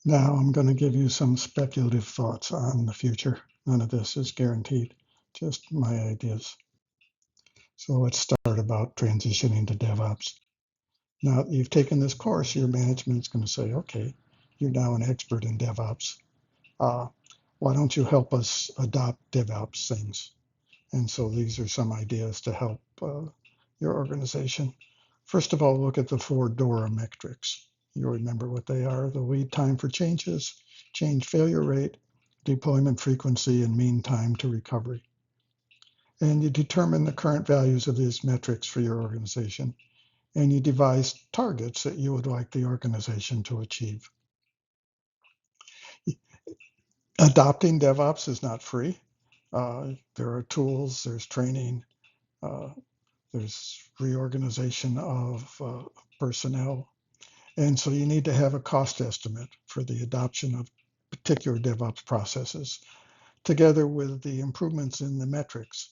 Now I'm going to give you some speculative thoughts on the future. None of this is guaranteed, just my ideas. So let's start about transitioning to DevOps. Now that you've taken this course, your management's going to say, okay, you're now an expert in DevOps. Uh, why don't you help us adopt DevOps things? And so these are some ideas to help your organization. First of all, look at the four DORA metrics. You remember what they are: the lead time for changes, change failure rate, deployment frequency, and mean time to recovery. And you determine the current values of these metrics for your organization, and you devise targets that you would like the organization to achieve. Adopting DevOps is not free. There are tools, there's training, uh, there's reorganization of personnel. And so you need to have a cost estimate for the adoption of particular DevOps processes, together with the improvements in the metrics.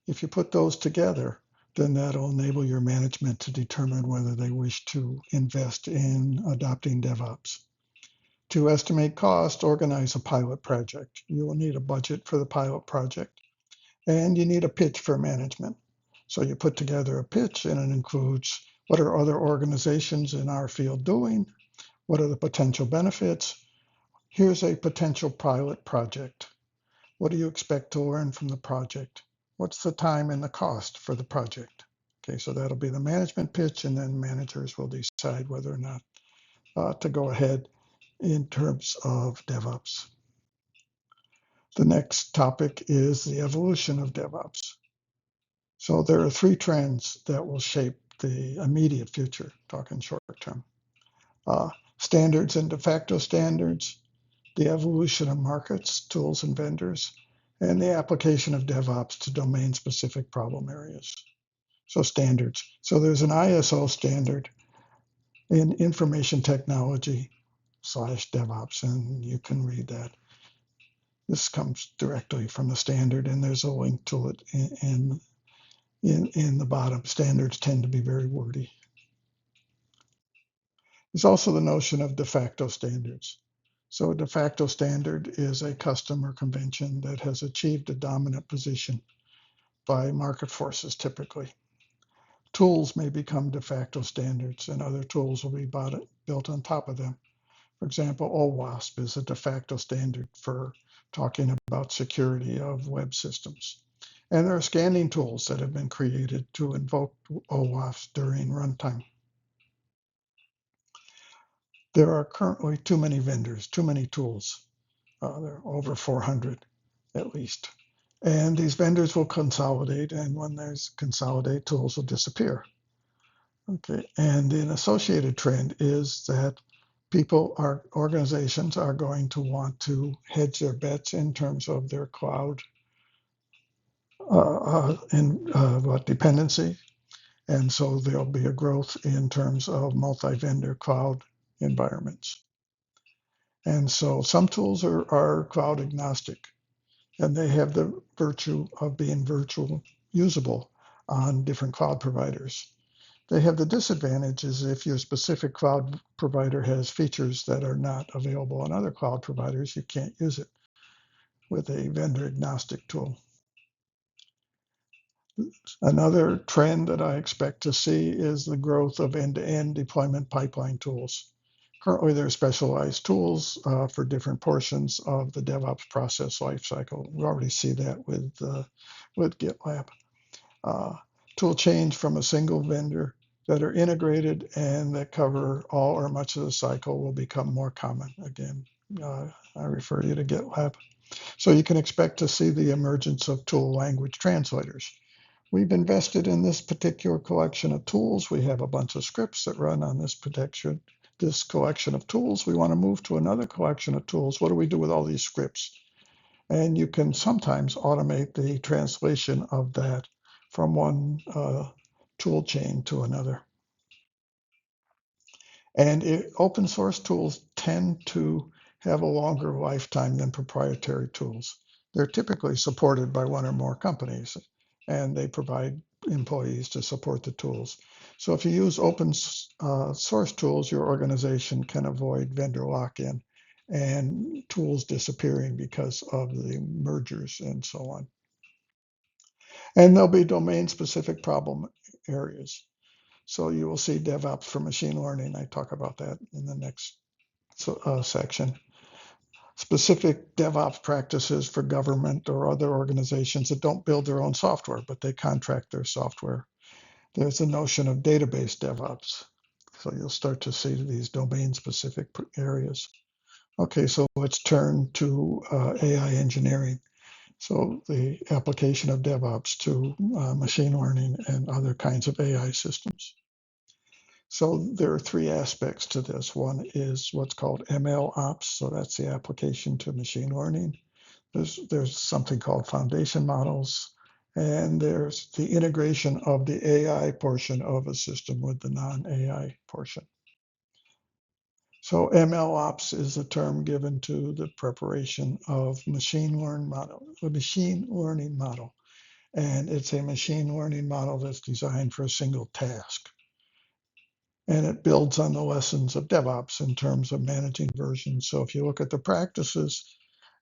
If you put those together, then that'll enable your management to determine whether they wish to invest in adopting DevOps. To estimate cost, organize a pilot project. You will need a budget for the pilot project, and you need a pitch for management. So you put together a pitch, and it includes: what are other organizations in our field doing? What are the potential benefits? Here's a potential pilot project. What do you expect to learn from the project? What's the time and the cost for the project? Okay, so that'll be the management pitch, and then managers will decide whether or not to go ahead in terms of DevOps. The next topic is the evolution of DevOps. So there are three trends that will shape the immediate future, talking short term. Standards and de facto standards, the evolution of markets, tools, and vendors, and the application of DevOps to domain-specific problem areas. So standards. So there's an ISO standard in information technology / DevOps, and you can read that. This comes directly from the standard, and there's a link to it in the bottom. Standards tend to be very wordy. There's also the notion of de facto standards. So a de facto standard is a custom or convention that has achieved a dominant position by market forces typically. Tools may become de facto standards, and other tools will be built on top of them. For example, OWASP is a de facto standard for talking about security of web systems. And there are scanning tools that have been created to invoke OWASP during runtime. There are currently too many vendors, too many tools. There are over 400 at least. And these vendors will consolidate, and when there's consolidate, tools will disappear. Okay, and an associated trend is that organizations are going to want to hedge their bets in terms of their cloud dependency. And so there'll be a growth in terms of multi-vendor cloud environments. And so some tools are cloud agnostic, and they have the virtue of being virtual usable on different cloud providers. They have the disadvantages if your specific cloud provider has features that are not available on other cloud providers, you can't use it with a vendor agnostic tool. Another trend that I expect to see is the growth of end-to-end deployment pipeline tools. Currently, there are specialized tools for different portions of the DevOps process lifecycle. We already see that with GitLab. Tool change from a single vendor that are integrated and that cover all or much of the cycle will become more common. Again, I refer you to GitLab. So you can expect to see the emergence of tool language translators. We've invested in this particular collection of tools. We have a bunch of scripts that run on this collection of tools. We want to move to another collection of tools. What do we do with all these scripts? And you can sometimes automate the translation of that from one tool chain to another. And open source tools tend to have a longer lifetime than proprietary tools. They're typically supported by one or more companies, and they provide employees to support the tools. So if you use open source tools, your organization can avoid vendor lock-in and tools disappearing because of the mergers and so on. And there'll be domain-specific problem areas. So you will see DevOps for machine learning. I talk about that in the next section. Specific DevOps practices for government or other organizations that don't build their own software, but they contract their software. There's a notion of database DevOps. So you'll start to see these domain-specific areas. Okay, so let's turn to AI engineering. So the application of DevOps to machine learning and other kinds of AI systems. So there are three aspects to this. One is what's called ML ops. So that's the application to machine learning. There's something called foundation models, and there's the integration of the AI portion of a system with the non-AI portion. So ML ops is a term given to the preparation of a machine learning model, and it's a machine learning model that's designed for a single task. And it builds on the lessons of DevOps in terms of managing versions. So if you look at the practices,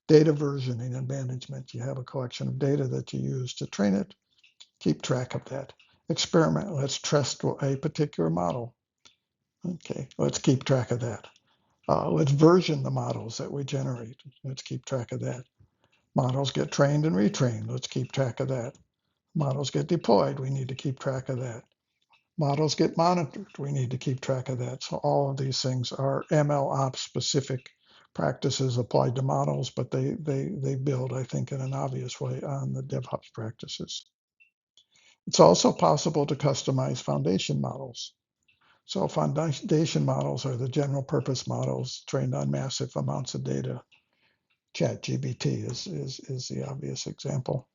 data versioning and management, you have a collection of data that you use to train it. Keep track of that. Experiment. Let's test a particular model. Okay, let's keep track of that. Let's version the models that we generate. Let's keep track of that. Models get trained and retrained. Let's keep track of that. Models get deployed. We need to keep track of that. Models get monitored. We need to keep track of that. So all of these things are ML ops specific practices applied to models, but they build, I think, in an obvious way on the DevOps practices. It's also possible to customize foundation models. So foundation models are the general purpose models trained on massive amounts of data. Chat is the obvious example.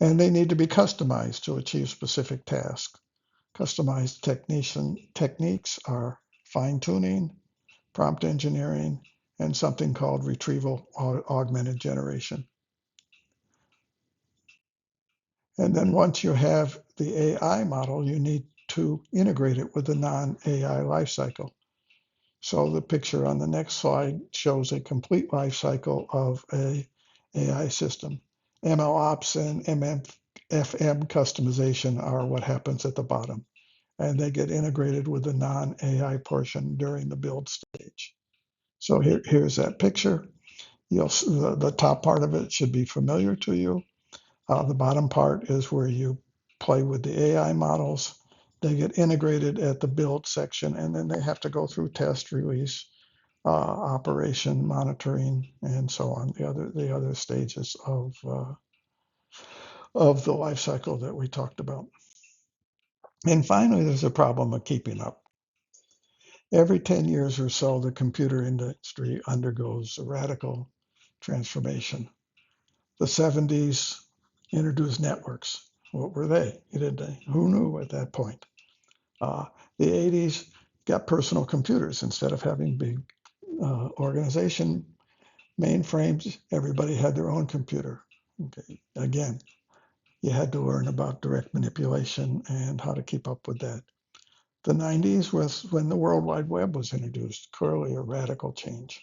And they need to be customized to achieve specific tasks. Customized techniques are fine tuning, prompt engineering, and something called retrieval augmented generation. And then once you have the AI model, you need to integrate it with the non-AI lifecycle. So the picture on the next slide shows a complete lifecycle of a AI system. ML ops and FM customization are what happens at the bottom, and they get integrated with the non-AI portion during the build stage. So here's that picture. The top part of it should be familiar to you. The bottom part is where you play with the AI models. They get integrated at the build section, and then they have to go through test, release, operation, monitoring, and so on. The other stages of the life cycle that we talked about. And finally, there's a problem of keeping up. Every 10 years or so, the computer industry undergoes a radical transformation. The 70s introduced networks. What were they? Who knew at that point? The 80s got personal computers instead of having big organization mainframes. Everybody had their own computer. Okay. Again, you had to learn about direct manipulation and how to keep up with that. The 90s was when the World Wide Web was introduced, clearly a radical change.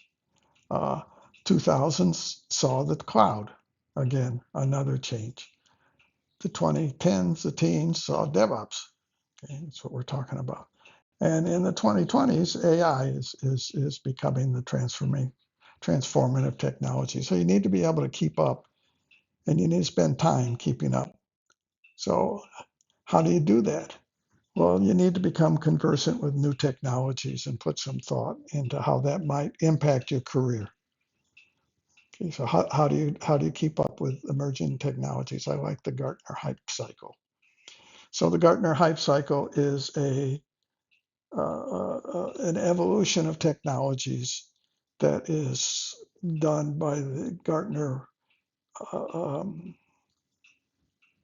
2000s saw the cloud, again, another change. The 2010s, the teens saw DevOps. Okay, that's what we're talking about. And in the 2020s, AI is becoming the transformative technology. So you need to be able to keep up, and you need to spend time keeping up. So how do you do that? Well, you need to become conversant with new technologies and put some thought into how that might impact your career. Okay, so how do you keep up with emerging technologies? I like the Gartner hype cycle. So the Gartner hype cycle is an evolution of technologies that is done by uh, um,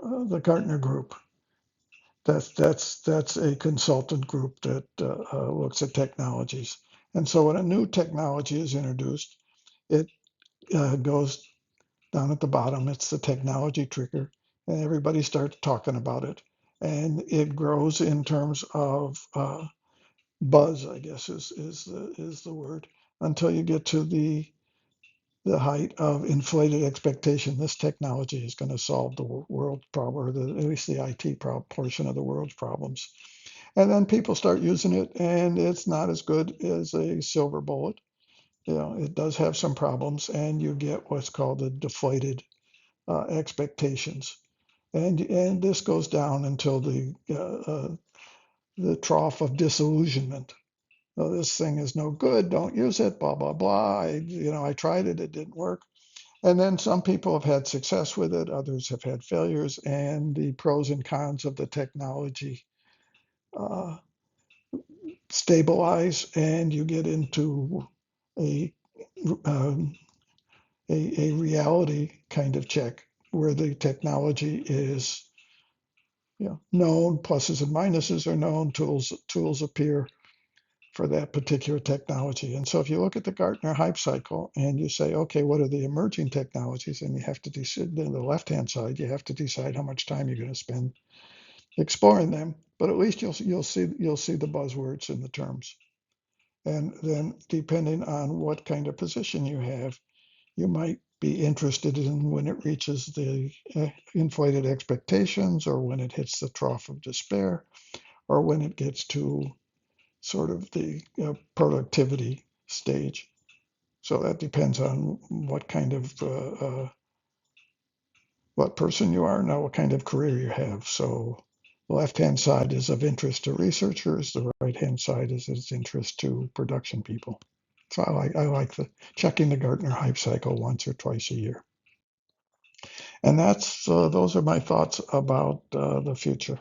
the Gartner Group. That's a consultant group that looks at technologies. And so when a new technology is introduced, it goes down at the bottom. It's the technology trigger, and everybody starts talking about it. and it grows in terms of buzz, I guess is the word, until you get to the height of inflated expectation. This technology is going to solve the world's problem, or at least the IT portion of the world's problems. And then people start using it, and it's not as good as a silver bullet. It does have some problems, and you get what's called the deflated expectations. And this goes down until the trough of disillusionment. Oh, this thing is no good. Don't use it. Blah blah blah. I tried it. It didn't work. And then some people have had success with it. Others have had failures. And the pros and cons of the technology uh, stabilize, and you get into a um, a reality kind of check where the technology is known, pluses and minuses are known, tools appear for that particular technology. And so if you look at the Gartner hype cycle and you say, okay, what are the emerging technologies? And you have to decide, on the left-hand side, you have to decide how much time you're going to spend exploring them. But at least you'll see the buzzwords and the terms. And then depending on what kind of position you have, you might be interested in when it reaches the inflated expectations, or when it hits the trough of despair, or when it gets to sort of the productivity stage. So that depends on what kind of what person you are now, what kind of career you have. So the left-hand side is of interest to researchers. The right-hand side is of interest to production people. So I like the checking the Gartner hype cycle once or twice a year. And those are my thoughts about the future.